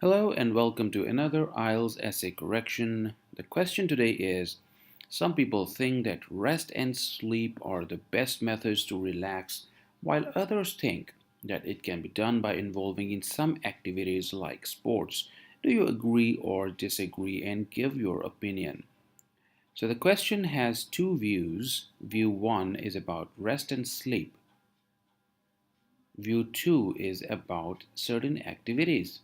Hello and welcome to another IELTS essay correction. The question today is, some people think that rest and sleep are the best methods to relax, while others think that it can be done by involving in some activities like sports. Do you agree or disagree and give your opinion? So the question has two views. View 1 is about rest and sleep. View 2 is about certain activities.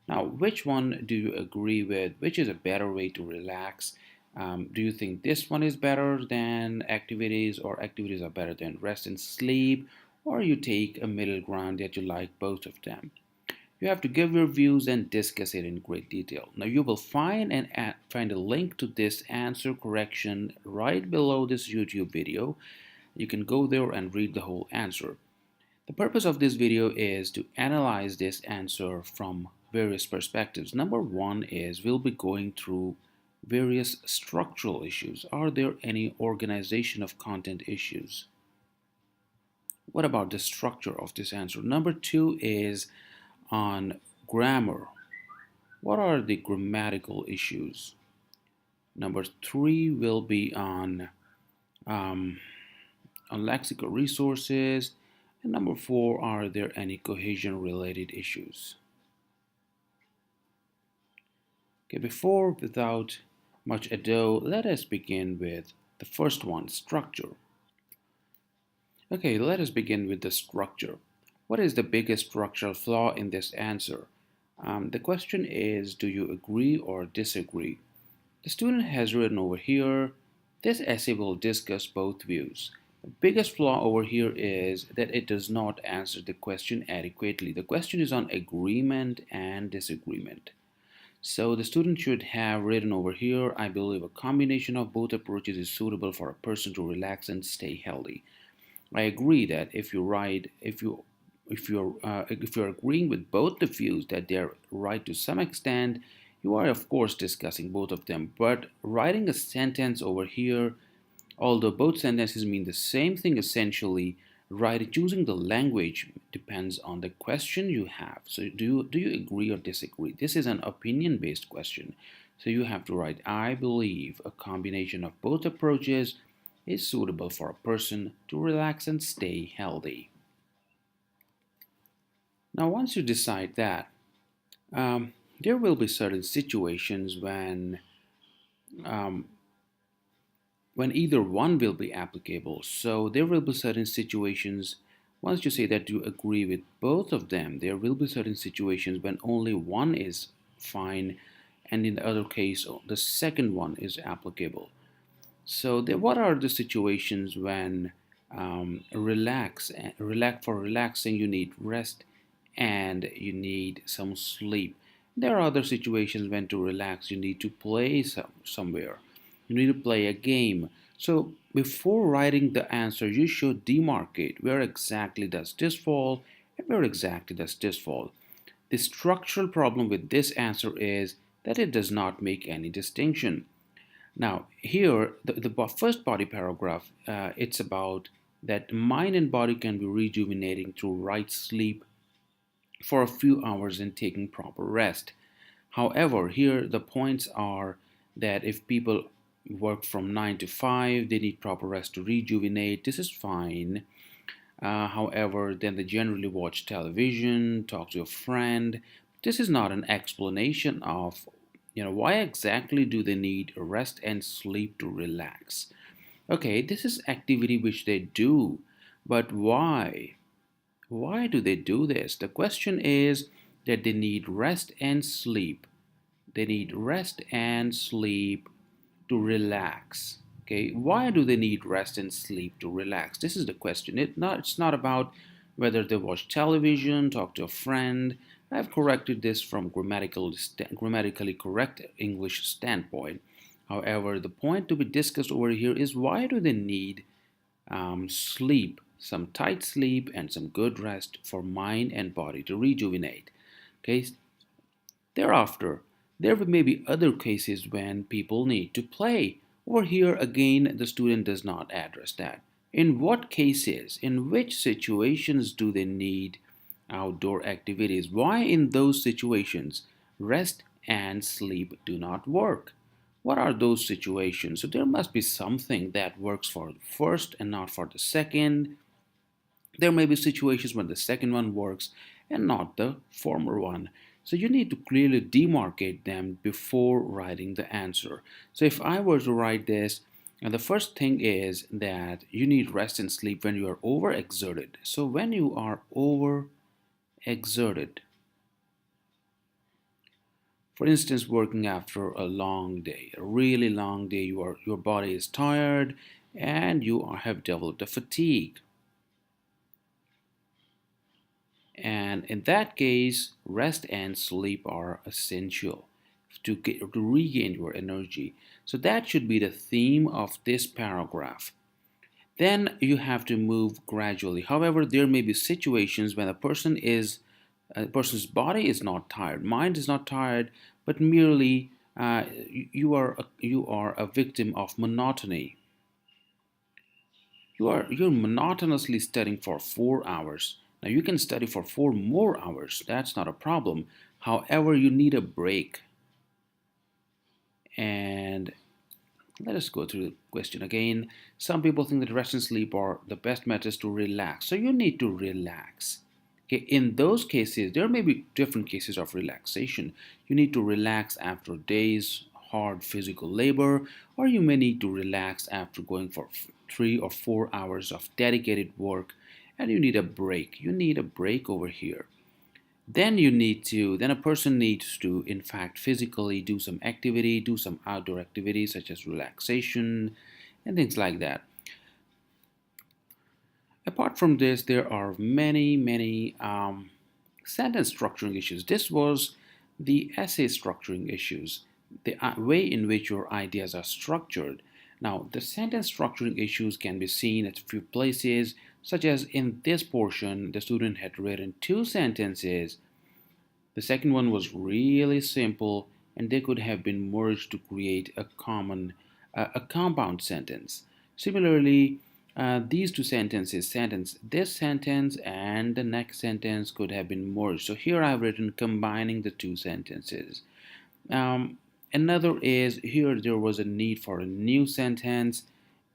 Now, which one do you agree with? Which is a better way to relax? Do you think this one is better than activities, or activities are better than rest and sleep? Or you take a middle ground that you like both of them? You have to give your views and discuss it in great detail. Now, you will find a link to this answer correction right below this YouTube video. You can go there and read the whole answer. The purpose of this video is to analyze this answer from various perspectives. Number one is we'll be going through various structural issues. Are there any organization of content issues? What about the structure of this answer? Number two is on grammar. What are the grammatical issues? Number three will be um, on lexical resources. And number four, are there any cohesion related issues? Okay, without much ado, let us begin with the first one, structure. Okay, let us begin with the structure. What is the biggest structural flaw in this answer? The question is, do you agree or disagree? The student has written over here, this essay will discuss both views. The biggest flaw over here is that it does not answer the question adequately. The question is on agreement and disagreement. So the student should have written over here, I believe a combination of both approaches is suitable for a person to relax and stay healthy. I agree that if you're agreeing with both the views that they're right to some extent, you are of course discussing both of them. But writing a sentence over here, although both sentences mean the same thing essentially, right, choosing the language depends on the question you have. So do you agree or disagree? This is an opinion based question. So you have to write, I believe a combination of both approaches is suitable for a person to relax and stay healthy. Now, once you decide that, there will be certain situations um, when either one will be applicable. So there will be certain situations, once you say that you agree with both of them, there will be certain situations when only one is fine, and in the other case, the second one is applicable. So what are the situations when for relaxing you need rest and you need some sleep? There are other situations when to relax you need to play somewhere. You need to play a game. So before writing the answer, you should demarcate where exactly does this fall and where exactly does this fall. The structural problem with this answer is that it does not make any distinction. Now, here, the first body paragraph, it's about that mind and body can be rejuvenating through right sleep for a few hours and taking proper rest. However, here the points are that if people work from 9 to 5, they need proper rest to rejuvenate. This is fine. However, then they generally watch television, talk to a friend. This is not an explanation of why exactly do they need rest and sleep to relax. Okay, this is activity which they do, but why? Why do they do this? The question is that they need rest and sleep. They need rest and sleep to relax. Okay, why do they need rest and sleep to relax? This is the question. It's not about whether they watch television, talk to a friend. I've corrected this from grammatically correct English standpoint. However, the point to be discussed over here is, why do they need sleep, some tight sleep and some good rest for mind and body to rejuvenate? Okay, thereafter, there may be other cases when people need to play. Over here, again, the student does not address that. In what cases, in which situations do they need outdoor activities? Why in those situations? rest and sleep do not work. What are those situations? So there must be something that works for the first and not for the second. There may be situations when the second one works and not the former one. So you need to clearly demarcate them before writing the answer. So if I were to write this, and the first thing is that you need rest and sleep when you are overexerted. So when you are overexerted, for instance, working after a long day, a really long day, your body is tired and have developed a fatigue. And in that case, rest and sleep are essential to regain your energy. So that should be the theme of this paragraph. Then you have to move gradually. However, there may be situations when a person's body is not tired, mind is not tired, but merely you are a victim of monotony. You're monotonously studying for 4 hours. Now you can study for 4 more hours. That's not a problem. However, you need a break. And let us go through the question again. Some people think that rest and sleep are the best methods to relax. So you need to relax. Okay, in those cases, there may be different cases of relaxation. You need to relax after days hard physical labor, or you may need to relax after going for 3 or 4 hours of dedicated work, and you need a break. You need a break over here. Then a person needs to, in fact, physically do some activity, do some outdoor activities such as relaxation and things like that. Apart from this, there are many sentence structuring issues. This was the essay structuring issues, the way in which your ideas are structured. Now, the sentence structuring issues can be seen at a few places, such as in this portion, the student had written two sentences. The second one was really simple, and they could have been merged to create a compound sentence. Similarly, these two this sentence and the next sentence could have been merged. So here I've written combining the two sentences. Um, Another is here there was a need for a new sentence,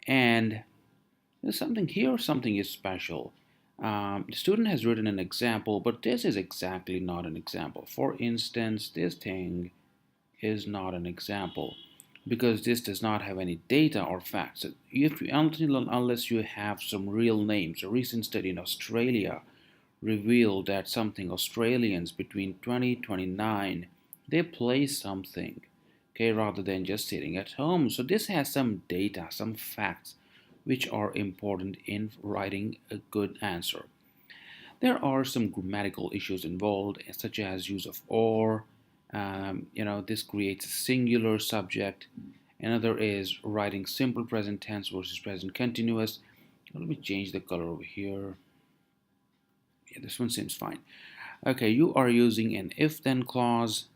and there's something here, something is special. The student has written an example, but this is exactly not an example. For instance, this thing is not an example because this does not have any data or facts. Unless you have some real names, a recent study in Australia revealed that something Australians between 2029 they play something, okay, rather than just sitting at home. So this has some data, some facts which are important in writing a good answer. There are some grammatical issues involved, such as use of or. This creates a singular subject. Another is writing simple present tense versus present continuous. Let me change the color over here. Yeah, this one seems fine. Okay, you are using an if-then clause.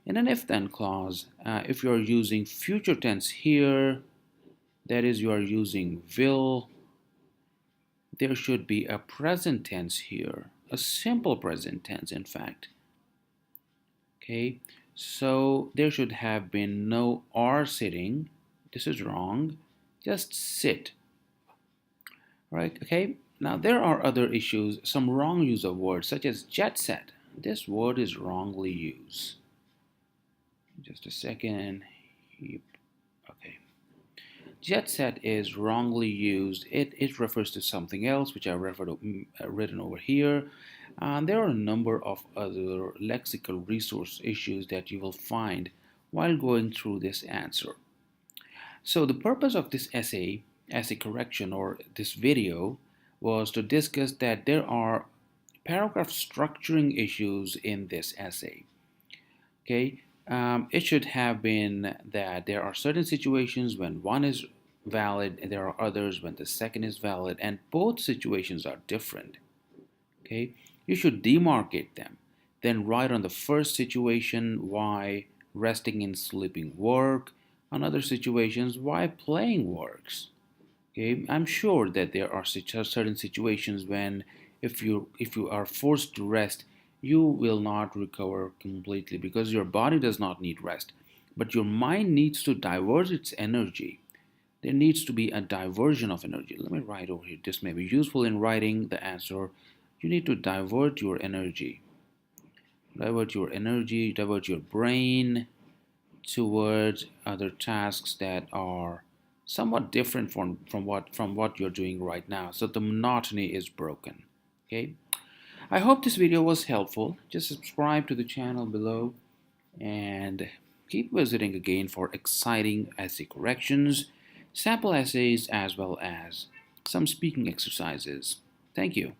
In an if-then clause, if you are using future tense here, that is, you are using will, there should be a present tense here, a simple present tense, in fact. Okay, so there should have been no are sitting. This is wrong. Just sit. Right, okay? Now there are other issues, some wrong use of words, such as jet set. This word is wrongly used. Just a second. Yep. Okay. Jet set is wrongly used. It refers to something else, which I written over here. There are a number of other lexical resource issues that you will find while going through this answer. So the purpose of this essay correction or this video was to discuss that there are paragraph structuring issues in this essay. Okay, it should have been that there are certain situations when one is valid and there are others when the second is valid, and both situations are different. Okay, you should demarcate them. Then write on the first situation why resting and sleeping work, on other situations why playing works. Okay, I'm sure that there are certain situations when if you are forced to rest, you will not recover completely because your body does not need rest. But your mind needs to divert its energy. There needs to be a diversion of energy. Let me write over here. This may be useful in writing the answer. You need to divert your brain towards other tasks that are somewhat different from what you're doing right now. So the monotony is broken. Okay. I hope this video was helpful. Just subscribe to the channel below and keep visiting again for exciting essay corrections, sample essays, as well as some speaking exercises. Thank you.